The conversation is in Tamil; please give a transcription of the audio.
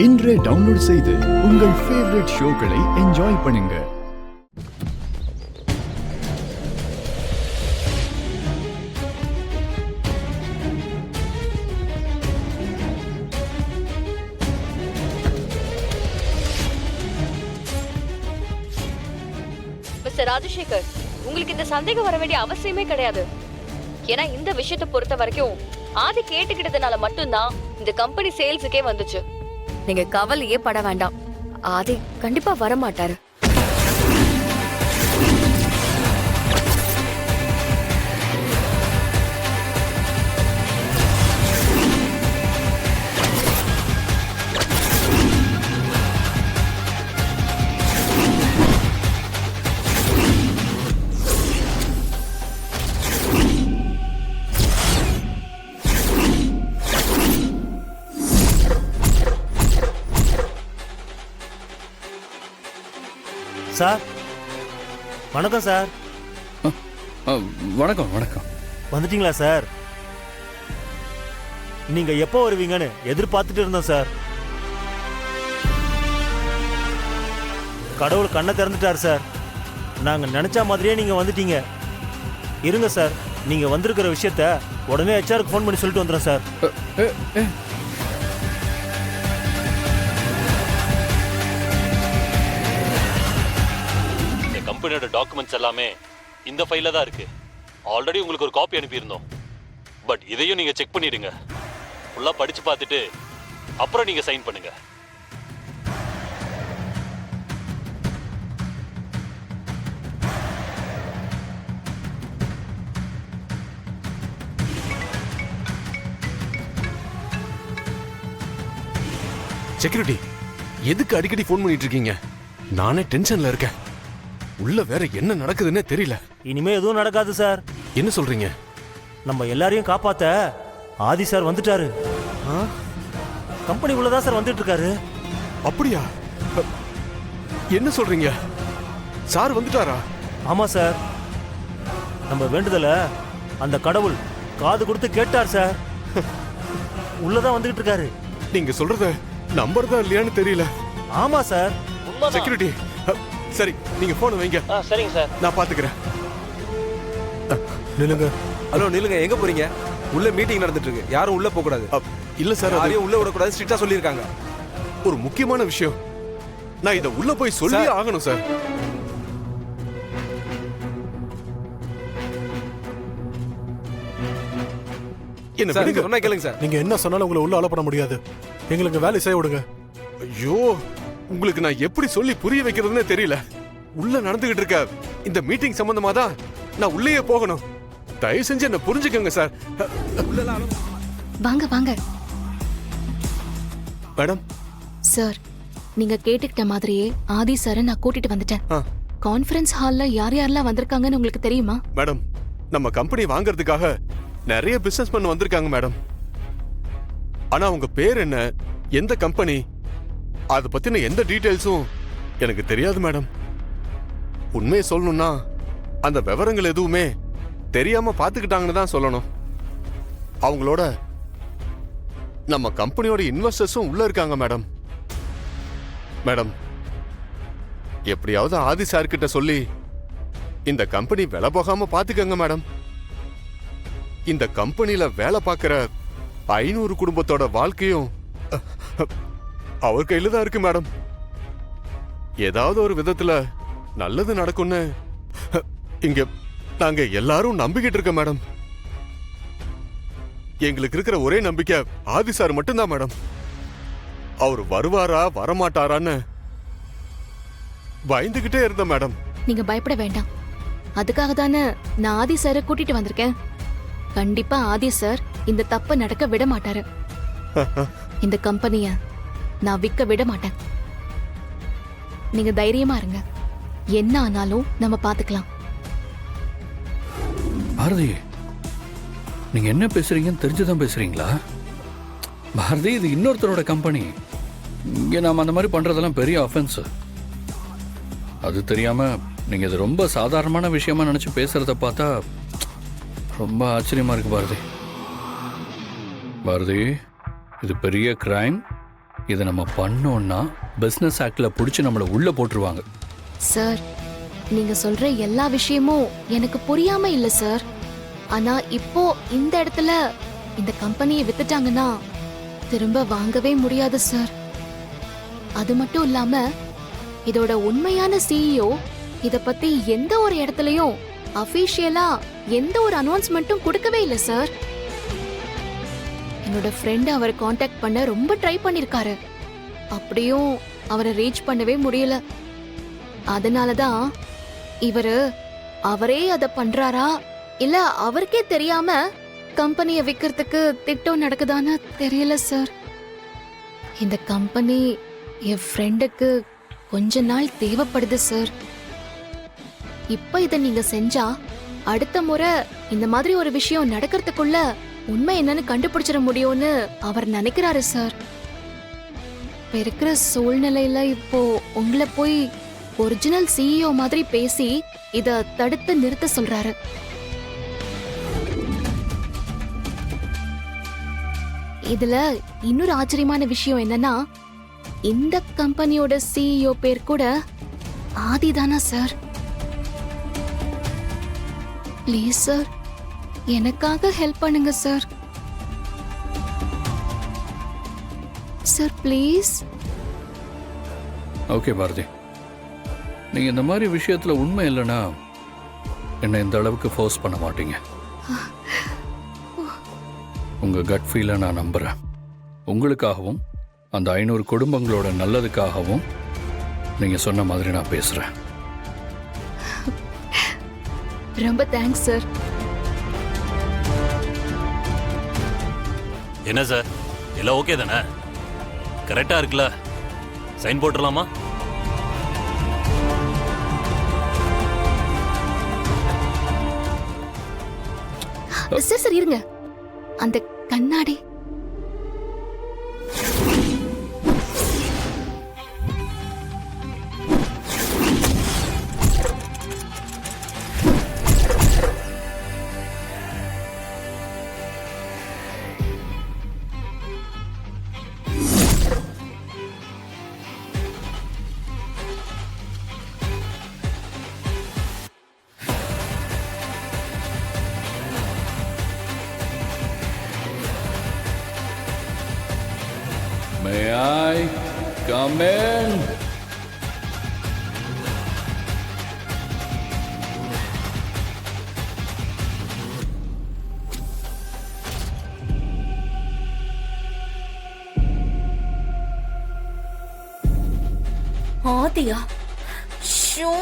இன்றே டவுன்லோட் செய்து உங்கள் ஃபேவரட் ஷோக்களை என்ஜாய் பண்ணுங்க. மிஸ்டர் ராஜசேகர், உங்களுக்கு இந்த சந்தேகம் வர வேண்டிய அவசியமே கிடையாது. ஏன்னா இந்த விஷயத்தை பொறுத்த வரைக்கும் ஆதி கேட்டுக்கிட்டதுனால மட்டும்தான் இந்த கம்பெனி சேல்ஸுக்கே வந்துச்சு. நீங்க கவலையே பட வேண்டாம், ஆதி கண்டிப்பா வரமாட்டாரு. சார் வணக்கம் சார். வணக்கம் வணக்கம். வந்துட்டீங்களா சார்? நீங்க எப்போ வருவீங்கன்னு எதிர்பார்த்துட்டு இருந்தோம் சார். கடவுள் கண்ணை திறந்துட்டார் சார். நாங்க நினைச்ச மாதிரியே நீங்க வந்துட்டீங்க. இருங்க சார், நீங்க வந்திருக்கிற விஷயத்த உடனே ஹெச்ஆருக்கு ஃபோன் பண்ணி சொல்லிட்டு வந்துடுறேன் சார். கம்பெனியோட டாக்குமெண்ட்ஸ் எல்லாமே இந்த ஃபைல்ல தான் இருக்கு. ஆல்ரெடி உங்களுக்கு ஒரு காப்பி அனுப்பியிருந்தோம். பட் இதையும் நீங்க செக் பண்ணிடுங்க. ஃபுல்லா படிச்சு பார்த்துட்டு அப்புறம் நீங்க சைன் பண்ணுங்க. செக்யூரிட்டி, எதுக்கு அடிக்கடி ஃபோன் பண்ணிட்டு இருக்கீங்க? நானே டென்ஷன்ல இருக்கேன். உள்ள வேற என்ன நடக்குதுன்னே தெரியல. இனிமே எதுவும் நடக்காது சார். என்ன சொல்றீங்க? நம்ம எல்லாரையும் காப்பாத்த ஆதி சார் வந்துட்டாரு. கம்பெனி உள்ளதான் சார் வந்துட்டு இருக்காரு. அப்படியா? என்ன சொல்றீங்க? சார் வந்துட்டாரா? ஆமா சார். நம்ம வேண்டுதல அந்த கடவுள் காது கொடுத்து கேட்டார் சார். உள்ளதான் வந்துகிட்டு இருக்காரு. நீங்க சொல்றத நம்புறதா இல்லையான்னு தெரியல. ஆமா சார். செக்யூரிட்டி, சரி நீங்க போன் வைங்க. சரிங்க சார், நான் பாத்துக்கிறேன். நில்லுங்க. ஹலோ நில்லுங்க, எங்க போறீங்க? உள்ள மீட்டிங் நடந்துட்டு இருக்கு, யாரும் உள்ள போக கூடாது. இல்ல சார், யாரையும் உள்ள விட கூடாது, ஸ்ட்ரிக்ட்டா சொல்லிருக்காங்க. ஒரு முக்கியமான விஷயம். நான் இத உள்ள போய் சொல்லி ஆகணும் சார். என்ன விடுங்க. சொன்னா கேளுங்க சார். நீங்க என்ன சொன்னாலும் உங்களை உள்ள அலோவ் பண்ண முடியாது. எங்களுக்கு வேலை செய்ய விடுங்க. ஐயோ, உங்களுக்கு நான் எப்படி சொல்லி புரிய வைக்கிறதுன்னு தெரியல. உள்ள நடந்துகிட்டு இருக்க இந்த மீட்டிங் சம்பந்தமா தான் நான் உள்ளேயே போகணும். தயவு செஞ்சு என்ன புரிஞ்சுக்கங்க சார். வாங்க வாங்க. மேடம். சார், நீங்க கேட்டுக்கிட்ட மாதிரியே ஆதி சாரை நான் கூட்டிட்டு வந்துட்டேன். கான்ஃபரன்ஸ் ஹால்ல யார் யாரெல்லாம் வந்திருக்காங்கன்னு உங்களுக்கு தெரியுமா? மேடம், நம்ம கம்பெனி வாங்குறதுக்காக நிறைய பிசினஸ் பண்ண வந்திருக்காங்க மேடம். ஆனா உங்க பேர் என்ன, எந்த கம்பெனி, அதை பத்தின எந்த டீடைல்ஸும் எனக்கு தெரியாது மேடம். உண்மையை சொல்லணும்னா அந்த விவரங்கள் எதுவுமே தெரியாம பாத்துக்கிட்டாங்கன்னு தான் சொல்லணும். அவங்களோட நம்ம கம்பெனியோட இன்வெஸ்டர்ஸும் உள்ள இருக்காங்க மேடம். மேடம், எப்படியாவது ஆதி சார் கிட்ட சொல்லி இந்த கம்பெனி வேலை போகாம பாத்துக்கங்க மேடம். இந்த கம்பெனில வேலை பார்க்கிற 500 குடும்பத்தோட வாழ்க்கையும் அவர் கையில தான் இருக்கு மேடம். ஏதாவது ஒரு விதத்துல நல்லது நடக்கும்னு இங்க நாங்க எல்லாரும் நம்பிக்கிட்டு இருக்கோம் மேடம். எங்களுக்கு இருக்கிற ஒரே நம்பிக்கை ஆதி சார் மட்டும்தான் மேடம். அவர் வருவாரா வரமாட்டாரான்னு பயந்துகிட்டே இருந்தோம் மேடம். நீங்க பயப்பட வேண்டாம். அதுக்காக தானே நான் ஆதி சாரை கூட்டிட்டு வந்திருக்கேன். கண்டிப்பா ஆதி சார் இந்த தப்ப நடக்க விட மாட்டாரு. இந்த கம்பெனிய நான் விற்க விட மாட்டேன். நீங்க தைரியமா இருங்க. என்ன ஆனாலும் நம்ம பாத்துக்கலாம். பாரதி, நீங்க என்ன பேசுறீங்கன்னு தெரிஞ்சுதான் பேசுறீங்களா? பாரதி, இது இன்னொருத்தரோட கம்பெனி. இங்க நாம அந்த மாதிரி பண்றதெல்லாம் பெரிய ஆஃபென்ஸ். அது தெரியாம நீங்க இது ரொம்ப சாதாரணமான விஷயமா நினைச்சு பேசுறத பார்த்தா ரொம்ப ஆச்சரியமா இருக்கு பாரதி. பாரதி, இது பெரிய கிரைம். இதை நம்ம பண்ணோம்னா பிஸ்னஸ் ஆக்டில் பிடிச்சி நம்மளை உள்ளே போட்டுருவாங்க. சார், நீங்க சொல்ற எல்லா விஷயமும் எனக்கு புரியாம இல்ல சார். ஆனா இப்போ இந்த இடத்துல இந்த கம்பெனியை வித்துட்டாங்கன்னா திரும்ப வாங்கவே முடியாது சார். அது மட்டும் இல்லாம இதோட உண்மையான சிஇஓ இத பத்தி எந்த ஒரு இடத்துலயும் அபிஷியலா எந்த ஒரு அனௌன்ஸ்மெண்ட்டும் கொடுக்கவே இல்ல சார். என்னோட ஃப்ரெண்ட் அவரை காண்டாக்ட் பண்ண ரொம்ப ட்ரை பண்ணிருக்காரு. அப்படியும் அவரை ரீச் பண்ணவே முடியல. அதனாலதான் அவரே அத பண்றாரா இல்ல அவருக்கே தெரியாம கம்பெனியை விக்கிறதுக்கு திட்டம் நடக்குதான்னு தெரியல சார். இந்த கம்பெனி என் ஃப்ரெண்டுக்கு கொஞ்ச நாள் தேவைப்படுது சார். இப்ப இத நீங்க செஞ்சா அடுத்த முறை இந்த மாதிரி ஒரு விஷயம் நடக்கிறதுக்குள்ள உண்மை என்னன்னு கண்டுபிடிச்சிட முடியும்னு அவர் நினைக்கிறாரு சார். இப்ப இருக்கிற சூழ்நிலையில இப்போ உங்களை போய் ஒரிஜினல் சிஇஓ மாதிரி பேசி இத தடுத்து நிறுத்த சொல்றாரு. இதுல இன்னொரு ஆச்சரியமான விஷயம் என்னன்னா, இந்த கம்பெனியோட சிஇஓ பேர் கூட ஆதிதானா சார்? ப்ளீஸ் சார், எனக்காக ஹெல்ப் பண்ணுங்க sir. Sir please. Okay Bharathi, நீங்கள் இந்த மாதிரி விஷயத்தில் உண்மை இல்லைன்னா என்னை இந்த அளவுக்கு ஃபோர்ஸ் பண்ண மாட்டீங்க. உங்கள் கட் ஃபீலை நான் நம்புகிறேன். உங்களுக்காகவும் அந்த 500 குடும்பங்களோட நல்லதுக்காகவும் நீங்கள் சொன்ன மாதிரி நான் பேசுகிறேன். ரொம்ப தேங்க்ஸ் சார். என்ன சார், எல்லாம் ஓகே தானே? கரெக்டாக இருக்குல்ல? சைன் போட்டுடலாமா? சார் சார் இருங்க, அந்த கண்ணாடி. May I come in? Adhia? Show